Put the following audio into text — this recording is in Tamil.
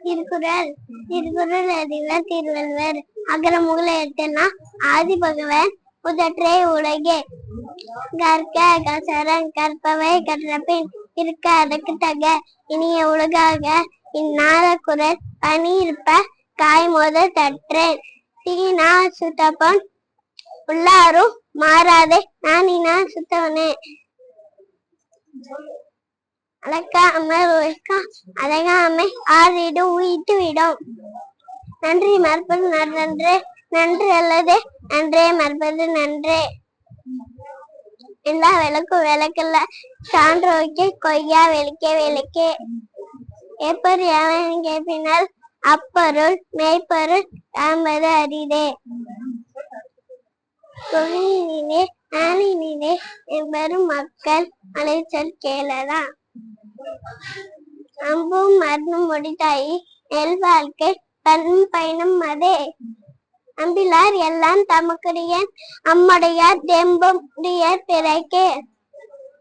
திருக்குறள் திருக்குறள் அறிவர் திருவள்ளுவர் அகர முதல எழுத்தெல்லாம் ஆதி பகவன் முதற்றே உலகே கற்க கசரங் கற்பவை கற்றபின் இருக்க அதற்கு தக இனிய உலகாக இந்நாத குரல் பணி இருப்ப காய் முதல் தற்றேன் தீனா சுத்தப்பன் உள்ளாரும் மாறாதே நானினா சுத்தவனே அழகாமல் அழகாமை ஆறிடு உயிட்டு விடும் நன்றி மறப்பது நன்றே நன்று அல்லது நன்றே மறப்பது நன்றே எல்லா விளக்கும் விளக்கல்ல சான்றோக்கே கொய்யா வெளிக்கே வெளிக்கே எப்பொரு எவன் கேட்பினால் அப்பொருள் மெய்ப்பொருள் காண்பது அரிதே தொழிலினே நாளினிலே என்பரும் மக்கள் அலைச்சல் கேளலாம் அம்பும் மருந்தும் முடித்தாயி நெல் வாழ்க்கை பன்னும் பயணம் அதே அம்பிலார் எல்லாம் தமக்குடைய அம்முடையார் தெம்புடைய பிறக்கே